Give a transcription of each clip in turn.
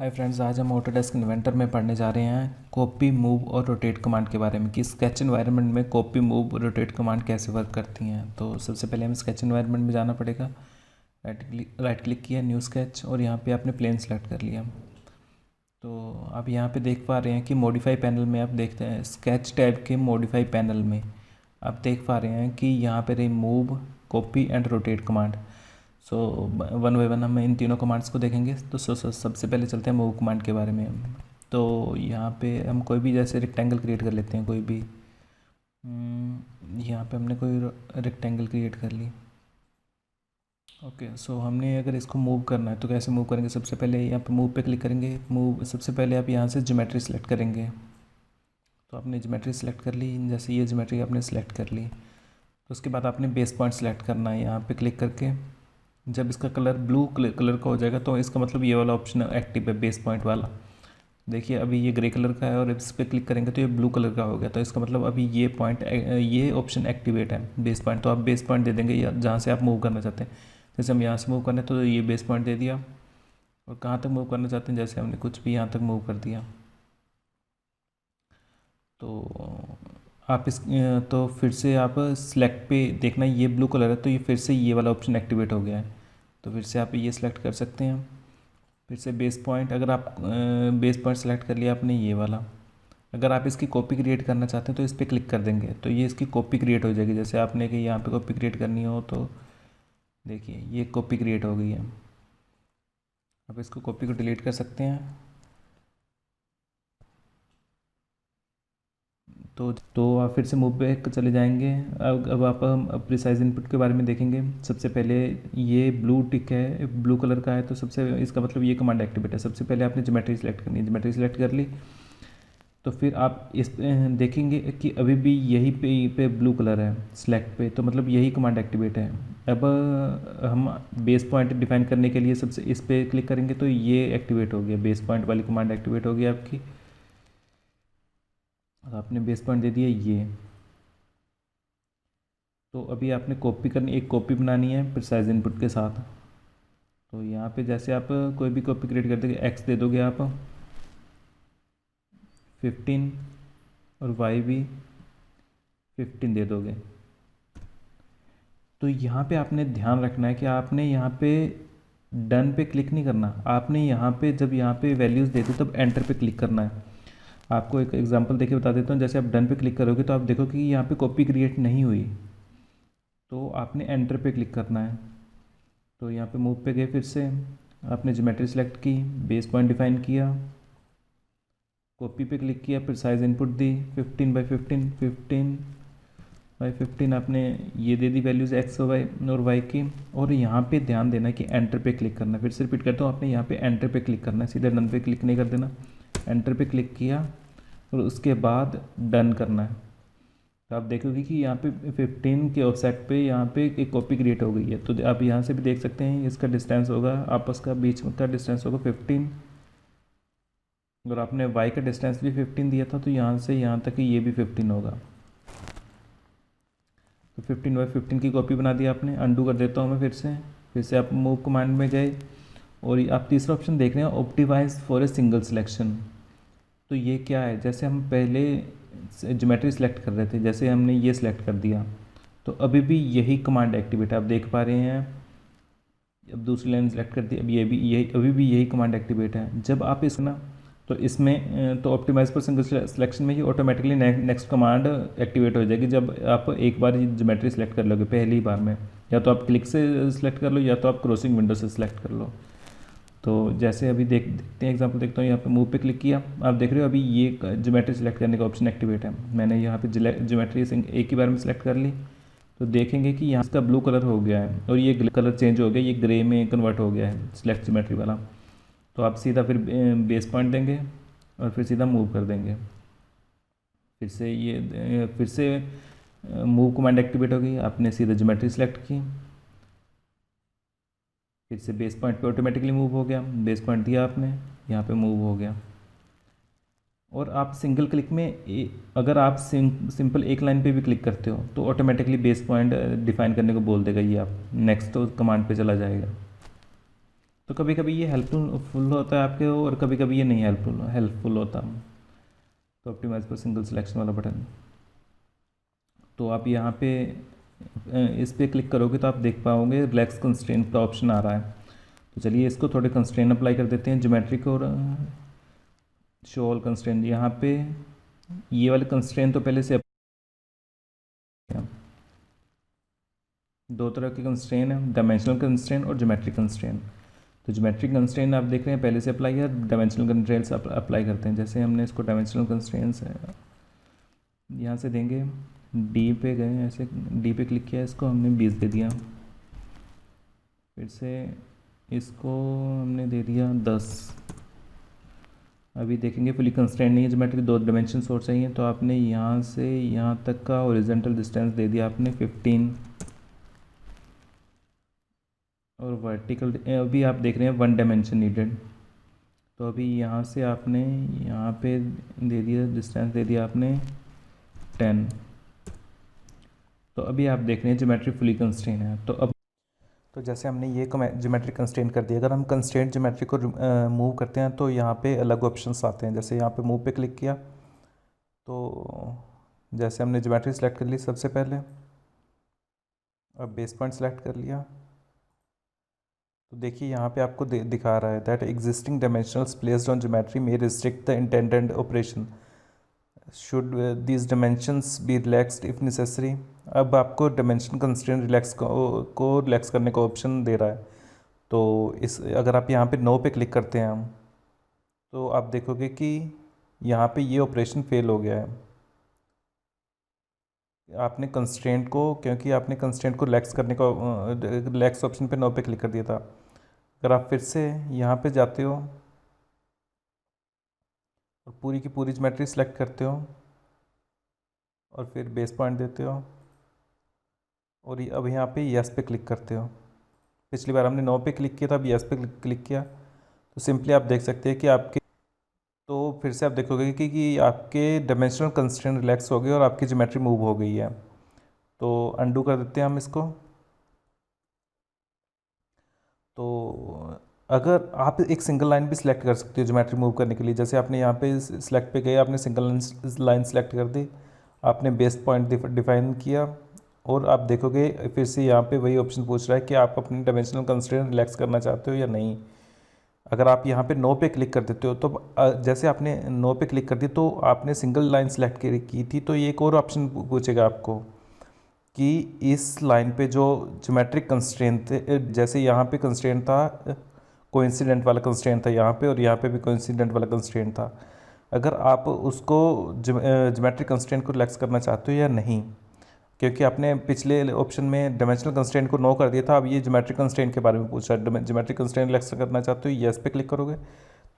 Hi friends, आज हम Autodesk inventor में पढ़ने जा रहे हैं कॉपी मूव और रोटेट कमांड के बारे में कि स्केच एनवायरनमेंट में कॉपी मूव रोटेट कमांड कैसे वर्क करती हैं। तो सबसे पहले हमें स्केच एनवायरनमेंट में जाना पड़ेगा। राइट क्लिक किया, न्यू स्केच, और यहाँ पे आपने प्लेन सेलेक्ट कर लिया। तो आप यहाँ पे देख पा रहे हैं कि मॉडिफाई पैनल में आप देखते हैं स्केच टैब के मॉडिफाई पैनल में आप देख पा रहे हैं कि यहाँ पे remove, copy and rotate command. So one by one हम इन तीनों कमांड्स को देखेंगे। तो सबसे पहले चलते हैं मूव कमांड के बारे में। तो यहाँ पे हम कोई भी जैसे रेक्टेंगल क्रिएट कर लेते हैं, कोई भी यहाँ पे हमने कोई रेक्टेंगल क्रिएट कर ली। ओके, सो हमने अगर इसको मूव करना है तो कैसे मूव करेंगे? सबसे पहले यहाँ पे मूव पे क्लिक करेंगे। मूव सबसे पहले आप यहाँ से ज्योमेट्री सेलेक्ट करेंगे। तो आपने ज्योमेट्री सेलेक्ट कर ली, जैसे ये ज्योमेट्री आपने सेलेक्ट कर ली तो उसके बाद आपने बेस पॉइंट सेलेक्ट करना है। यहाँ पे क्लिक करके जब इसका कलर ब्लू कलर का हो जाएगा तो इसका मतलब ये वाला ऑप्शन एक्टिव है, बेस पॉइंट वाला। देखिए अभी ये ग्रे कलर का है और इस पर क्लिक करेंगे तो ये ब्लू कलर का हो गया। तो इसका मतलब अभी ये ऑप्शन एक्टिवेट है, बेस पॉइंट। तो आप बेस पॉइंट दे देंगे या जहाँ से आप मूव करना चाहते हैं। जैसे हम यहाँ से मूव करना है तो ये बेस पॉइंट दे दिया, और कहाँ तक मूव करना चाहते हैं जैसे हमने कुछ भी यहाँ तक मूव कर दिया। तो आप तो फिर से आप सिलेक्ट पे देखना, ये ब्लू कलर है तो ये फिर से ये वाला ऑप्शन एक्टिवेट हो गया है। तो फिर से आप ये सिलेक्ट कर सकते हैं। फिर से बेस पॉइंट, अगर आप बेस पॉइंट सेलेक्ट कर लिया आपने ये वाला, अगर आप इसकी कॉपी क्रिएट करना चाहते हैं तो इस पर क्लिक कर देंगे तो ये इसकी कॉपी क्रिएट हो जाएगी। जैसे आपने कि यहाँ पे कॉपी क्रिएट करनी हो तो देखिए ये कॉपी क्रिएट हो गई है। आप इसको कॉपी को डिलीट कर सकते हैं। तो आप फिर से मूव पे चले जाएंगे। अब आप हम प्रिसाइज इनपुट के बारे में देखेंगे। सबसे पहले ये ब्लू टिक है, ब्लू कलर का है, तो सबसे इसका मतलब ये कमांड एक्टिवेट है। सबसे पहले आपने ज्योमेट्री सेलेक्ट करनी है, ज्योमेट्री सेलेक्ट कर ली तो फिर आप इस देखेंगे कि अभी भी यही पे ब्लू कलर है सेलेक्ट पे, तो मतलब यही कमांड एक्टिवेट है। अब हम बेस पॉइंट डिफाइन करने के लिए सबसे इस पर क्लिक करेंगे तो ये एक्टिवेट हो गया, बेस पॉइंट वाली कमांड एक्टिवेट हो गई आपकी। और आपने बेस पॉइंट दे दिया ये। तो अभी आपने कॉपी करनी, एक कॉपी बनानी है प्रिसाइज इनपुट के साथ। तो यहाँ पे जैसे आप कोई भी कॉपी क्रिएट कर देंगे, एक्स दे दोगे आप 15 और वाई भी 15 दे दोगे। तो यहाँ पे आपने ध्यान रखना है कि आपने यहाँ पे डन पे क्लिक नहीं करना। आपने यहाँ पे जब यहाँ पे वैल्यूज़ देते तब एंटर पे क्लिक करना है। आपको एक एग्जांपल देके बता देता हूँ। जैसे आप डन पे क्लिक करोगे तो आप देखो कि यहाँ पे कॉपी क्रिएट नहीं हुई, तो आपने एंटर पे क्लिक करना है। तो यहाँ पे मूव पे गए, फिर से आपने ज्योमेट्री सेलेक्ट की, बेस पॉइंट डिफाइन किया, कॉपी पे क्लिक किया, फिर size input the 15 by 15, 15 by 15 आपने ये दे दी वैल्यूज़ एक्स और वाई की। और यहाँ पे ध्यान देना कि एंटर पे क्लिक करना है। फिर से रिपीट करता हूँ, आपने यहाँ पे एंटर पे क्लिक करना है, सीधे डन पे क्लिक नहीं कर देना। एंटर पे क्लिक किया और उसके बाद डन करना है। तो आप देखोगे कि यहाँ पे 15 के ऑफसेट पे यहाँ पे एक कॉपी क्रिएट हो गई है। तो आप यहाँ से भी देख सकते हैं इसका डिस्टेंस होगा, आपस का बीच का डिस्टेंस होगा 15। अगर आपने y का डिस्टेंस भी 15 दिया था तो यहाँ से यहाँ तक ये भी 15 होगा। तो 15 बाई 15 की कॉपी बना दी आपने। अंडू कर देता हूँ मैं फिर से आप मूव कमांड में गए और आप तीसरा ऑप्शन देख रहे हैं, optimize for a single selection. तो ये क्या है? जैसे हम पहले ज्योमेट्री सेलेक्ट कर रहे थे, जैसे हमने ये सिलेक्ट कर दिया तो अभी भी यही कमांड एक्टिवेट है, आप देख पा रहे हैं। अब दूसरी लाइन सेलेक्ट कर दी, अब ये भी यही, अभी भी यही कमांड एक्टिवेट है। जब आप इस ना तो इसमें तो ऑप्टिमाइज फॉर सिंगल सिलेक्शन में ही ऑटोमेटिकली नेक्स्ट कमांड एक्टिवेट हो जाएगी जब आप एक बार ज्योमेट्री सेलेक्ट कर लोगे पहली बार में। या तो आप क्लिक से सिलेक्ट कर लो या तो आप क्रॉसिंग विंडो से सिलेक्ट कर लो। तो जैसे अभी देखते हैं, एग्जांपल देखता हूँ। यहाँ पे मूव पे क्लिक किया, आप देख रहे हो अभी ये ज्योमेट्री सेलेक्ट करने का ऑप्शन एक्टिवेट है। मैंने यहाँ पे ज्योमेट्री एक ही बार में सेलेक्ट कर ली तो देखेंगे कि यहाँ इसका ब्लू कलर हो गया है और ये कलर चेंज हो गया, ये ग्रे में कन्वर्ट हो गया है सिलेक्ट ज्योमेट्री वाला। तो आप सीधा फिर बेस पॉइंट देंगे और फिर सीधा मूव कर देंगे। फिर से मूव कमांड एक्टिवेट हो गई, आपने सीधा ज्योमेट्री सेलेक्ट की, फिर से बेस पॉइंट पे ऑटोमेटिकली मूव हो गया। बेस पॉइंट दिया आपने, यहाँ पे मूव हो गया। और आप सिंगल क्लिक में अगर आप सिंपल एक लाइन पे भी क्लिक करते हो तो ऑटोमेटिकली बेस पॉइंट डिफाइन करने को बोल देगा ये, आप नेक्स्ट तो कमांड पे चला जाएगा। तो कभी कभी ये हेल्पफुल होता है आपके, और कभी कभी ये नहीं हेल्पफुल होता। तो ऑप्टिमाइज पर सिंगल सिलेक्शन वाला बटन, तो आप यहाँ पे इस पर क्लिक करोगे तो आप देख पाओगे रिलैक्स कंस्ट्रेंट का ऑप्शन आ रहा है। तो चलिए इसको थोड़े कंस्ट्रेंट अप्लाई कर देते हैं, ज्योमेट्रिक और शो ऑल कंस्ट्रेंट। यहाँ पे ये वाले कंस्ट्रेंट तो पहले से दो तरह के कंस्ट्रेंट हैं, डायमेंशनल कंस्ट्रेंट और ज्योमेट्रिक कंस्ट्रेंट। तो ज्योमेट्रिक कंस्ट्रेंट आप देख रहे हैं पहले से अप्लाई है, डायमेंशनल कंस्ट्रेंट्स अप्लाई करते हैं। जैसे हमने इसको डायमेंशनल कंस्ट्रेंट्स यहाँ से देंगे, डी पे गए, ऐसे डी पे क्लिक किया, इसको हमने 20 दे दिया। फिर से इसको हमने दे दिया 10। अभी देखेंगे फुली कंस्ट्रेंट नहीं है ज्योमेट्रिक, 2 डायमेंशन सोर्स चाहिए, तो आपने यहाँ से यहाँ तक का हॉरिजॉन्टल डिस्टेंस दे दिया आपने 15, और वर्टिकल अभी आप देख रहे हैं 1 डायमेंशन नीडेड। तो अभी यहाँ से आपने यहाँ पे दे दिया डिस्टेंस, दे दिया आपने 10। तो अभी आप देख रहे हैं ज्योमेट्री फुली कंस्ट्रेंट है। तो जैसे हमने ये ज्योमेट्रिक कंस्ट्रेंट कर दिया, अगर हम कंस्ट्रेंट ज्योमेट्री को मूव करते हैं तो यहाँ पे अलग ऑप्शंस आते हैं। जैसे यहाँ पे मूव पे क्लिक किया, तो जैसे हमने ज्योमेट्री सेलेक्ट कर ली सबसे पहले, अब बेस पॉइंट सेलेक्ट कर लिया, तो देखिए यहाँ पे आपको दिखा रहा है that existing dimensionals placed on geometry may restrict the intended operation, should these dimensions be relaxed if necessary. अब आपको डायमेंशन कंस्ट्रेंट को रिलैक्स करने का ऑप्शन दे रहा है। तो इस अगर आप यहाँ पे नो पे क्लिक करते हैं हम, तो आप देखोगे कि यहाँ पे ये ऑपरेशन फेल हो गया है। आपने कंस्ट्रेंट को, क्योंकि आपने कंस्ट्रेंट को रिलैक्स करने का रिलैक्स ऑप्शन पे नो पे क्लिक कर दिया था। अगर आप फिर से यहाँ पे जाते हो और पूरी की पूरी ज्योमेट्री सेलेक्ट करते हो और फिर बेस पॉइंट देते हो, और अब यहाँ पे यस पे क्लिक करते हो। पिछली बार हमने नो पे क्लिक किया था, अब यस पे क्लिक किया, तो सिंपली आप देख सकते हैं कि आपके, तो फिर से आप देखोगे कि आपके डायमेंशनल कंस्ट्रेंट रिलैक्स हो गए और आपकी ज्योमेट्री मूव हो गई है। तो अंडू कर देते हैं हम इसको। तो अगर आप एक सिंगल लाइन भी सिलेक्ट कर सकते हो ज्योमेट्री मूव करने के लिए, जैसे आपने यहाँ पे सिलेक्ट पे गए, आपने सिंगल लाइन सिलेक्ट कर दी, आपने बेस पॉइंट डिफाइन किया, और आप देखोगे फिर से यहाँ पे वही ऑप्शन पूछ रहा है कि आप अपने डायमेंशनल कंस्ट्रेंट रिलैक्स करना चाहते हो या नहीं। अगर आप यहाँ पे नो पे क्लिक कर देते हो, तो जैसे आपने नो पे क्लिक कर दी तो आपने सिंगल लाइन सेलेक्ट की थी, तो ये एक और ऑप्शन पूछेगा आपको कि इस लाइन पे जो ज्योमेट्रिक कंस्ट्रेंट थे, जैसे यहाँ पे कंस्ट्रेंट था, कोइंसिडेंट वाला कंस्ट्रेंट था यहाँ पे, और यहाँ पे भी कोइंसिडेंट वाला कंस्ट्रेंट था। अगर आप उसको ज्योमेट्रिक कंस्ट्रेंट को रिलैक्स करना चाहते हो या नहीं, क्योंकि आपने पिछले ऑप्शन में डायमेंशनल कंस्ट्रेंट को नो कर दिया था, अब ये ज्योमेट्रिक कंस्ट्रेंट के बारे में पूछ रहा है। ज्योमेट्रिक कंस्ट्रेंट रिलैक्स करना चाहते हो, यस पे क्लिक करोगे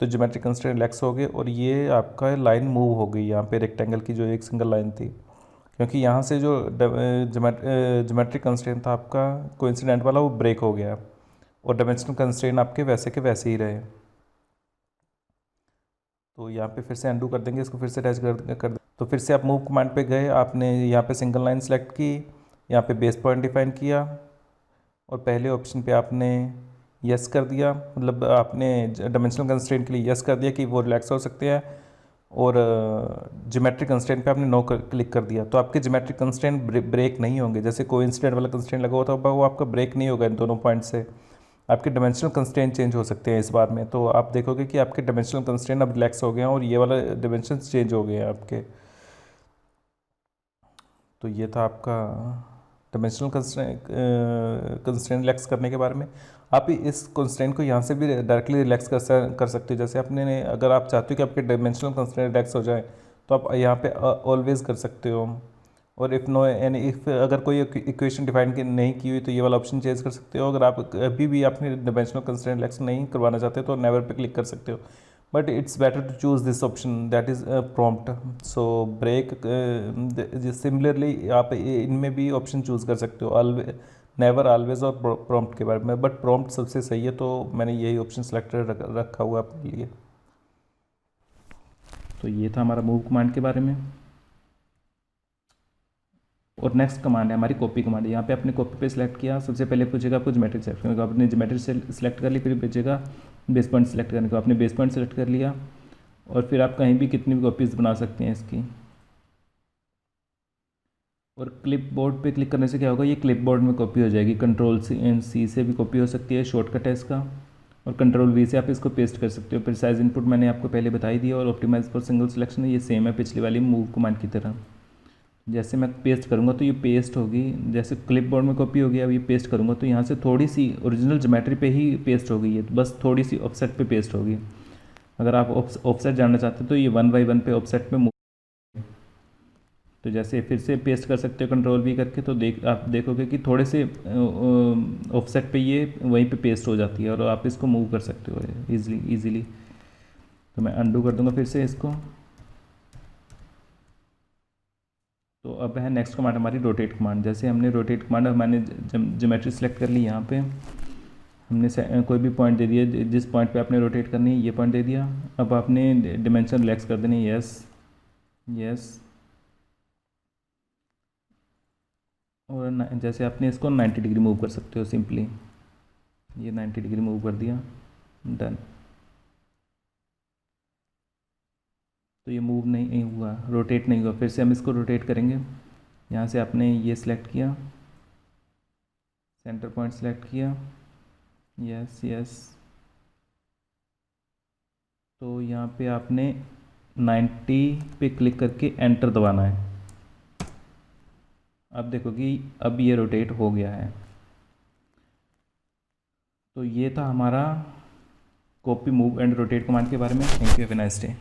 तो ज्योमेट्रिक कंस्ट्रेंट रिलैक्स हो गए, और ये आपका लाइन मूव हो गई यहाँ पे रेक्टेंगल की जो एक सिंगल लाइन थी, क्योंकि यहाँ से जो ज्योमेट्रिक कंस्ट्रेंट था आपका कोइंसिडेंट वाला, वो ब्रेक हो गया, और डायमेंशनल कंस्ट्रेंट आपके वैसे के वैसे ही रहे। तो यहाँ पे फिर से अंडू कर देंगे, इसको फिर से अटैच कर दें। तो फिर से आप मूव कमांड पे गए, आपने यहाँ पे सिंगल लाइन सेलेक्ट की, यहाँ पे बेस पॉइंट डिफाइन किया, और पहले ऑप्शन पे आपने यस कर दिया, मतलब आपने डायमेंशनल कंस्ट्रेंट के लिए यस कर दिया कि वो रिलैक्स हो सकते हैं, और ज्योमेट्रिक कंस्ट्रेंट पे आपने नो क्लिक कर दिया, तो आपके ज्योमेट्रिक कंस्ट्रेंट ब्रेक नहीं होंगे। जैसे कोइंसिडेंट वाला कंस्ट्रेंट लगा हुआ था वो आपका ब्रेक नहीं होगा इन दोनों पॉइंट से। आपके डायमेंशनल कंस्ट्रेंट चेंज हो सकते हैं इस बार में, तो आप देखोगे कि आपके डायमेंशनल कंस्ट्रेंट अब रिलैक्स हो गए हैं और ये वाला डायमेंशन चेंज हो गए हैं आपके। तो ये था आपका डायमेंशनल कंस्ट्रेंट रिलैक्स करने के बारे में। आप इस कंस्ट्रेंट को यहाँ से भी डायरेक्टली रिलैक्स कर सकते हो। जैसे आपने, अगर आप चाहते हो कि आपके डायमेंशनल कंस्ट्रेंट रिलैक्स हो जाए, तो आप यहाँ पे ऑलवेज कर सकते हो, और इफ़ नो यानी इफ़ अगर कोई इक्वेशन डिफाइन नहीं की हुई तो ये वाला ऑप्शन चेंज कर सकते हो। अगर आप अभी भी अपने डायमेंशनल कंस्ट्रेंट रिलैक्स नहीं करवाना चाहते तो नेवर पे क्लिक कर सकते हो, but it's better to choose this option that is prompt. So break similarly आप इनमें भी ऑप्शन चूज कर सकते हो, नेवर, ऑलवेज और प्रॉम्प्ट के बारे में, बट प्रॉम्प्ट सबसे सही है, तो मैंने यही ऑप्शन सेलेक्ट रखा हुआ अपने लिए। तो ये था हमारा मूव कमांड के बारे में। और नेक्स्ट कमांड है हमारी कॉपी कमांड। यहाँ पे आपने कॉपी पे सिलेक्ट किया, सबसे पहले पूछेगा आपको ज्योमेट्री सेलेक्ट करने को, आपने ज्योमेट्री सेलेक्ट कर ली, फिर पूछेगा बेस पॉइंट सेलेक्ट करने को, आपने बेस पॉइंट सेलेक्ट कर लिया और फिर आप कहीं भी कितनी भी कॉपीज़ बना सकते हैं इसकी। और क्लिप बोर्ड पर क्लिक करने से क्या होगा, ये क्लिप बोर्ड में कॉपी हो जाएगी। कंट्रोल C से भी कॉपी हो सकती है, शॉर्टकट है इसका। और कंट्रोल V से आप इसको पेस्ट कर सकते हो। फिर साइज इनपुट मैंने आपको पहले बता ही दिया, और ऑप्टिमाइज फॉर सिंगल सिलेक्शन ये सेम है पिछली वाली मूव कमांड की तरह। जैसे मैं पेस्ट करूँगा तो ये पेस्ट होगी, जैसे क्लिपबोर्ड में कॉपी होगी, अब ये पेस्ट करूँगा तो यहाँ से थोड़ी सी ओरिजिनल ज्योमेट्री पे ही पेस्ट होगी, ये बस थोड़ी सी ऑफसेट पे पेस्ट होगी। अगर आप ऑफसेट जानना चाहते हो तो ये 1 by 1 पे ऑफसेट पे मूव। तो जैसे फिर से पेस्ट कर सकते हो कंट्रोल V करके, तो आप देखोगे कि थोड़े से ऑफसेट पे ये वहीं पे पेस्ट हो जाती है और आप इसको मूव कर सकते हो ईजिली। तो मैं अंडू कर दूंगा फिर से इसको। तो अब है नेक्स्ट कमांड हमारी रोटेट कमांड। जैसे हमने रोटेट कमांड, मैंने ज्योमेट्री सेलेक्ट कर ली, यहाँ पे हमने कोई भी पॉइंट दे दिया, जिस पॉइंट पे आपने रोटेट करनी है ये पॉइंट दे दिया। अब आपने डिमेंशन रिलैक्स कर देनी है, यस। और जैसे आपने इसको 90 डिग्री मूव कर सकते हो सिंपली, ये 90 डिग्री मूव कर दिया, डन। तो ये मूव नहीं हुआ, रोटेट नहीं हुआ। फिर से हम इसको रोटेट करेंगे। यहाँ से आपने ये सिलेक्ट किया, सेंटर पॉइंट सेलेक्ट किया, यस यस। तो यहाँ पे आपने 90 पे क्लिक करके एंटर दबाना है। अब देखो कि अब ये रोटेट हो गया है। तो ये था हमारा copy move and rotate command के बारे में। Thank you, have a nice day.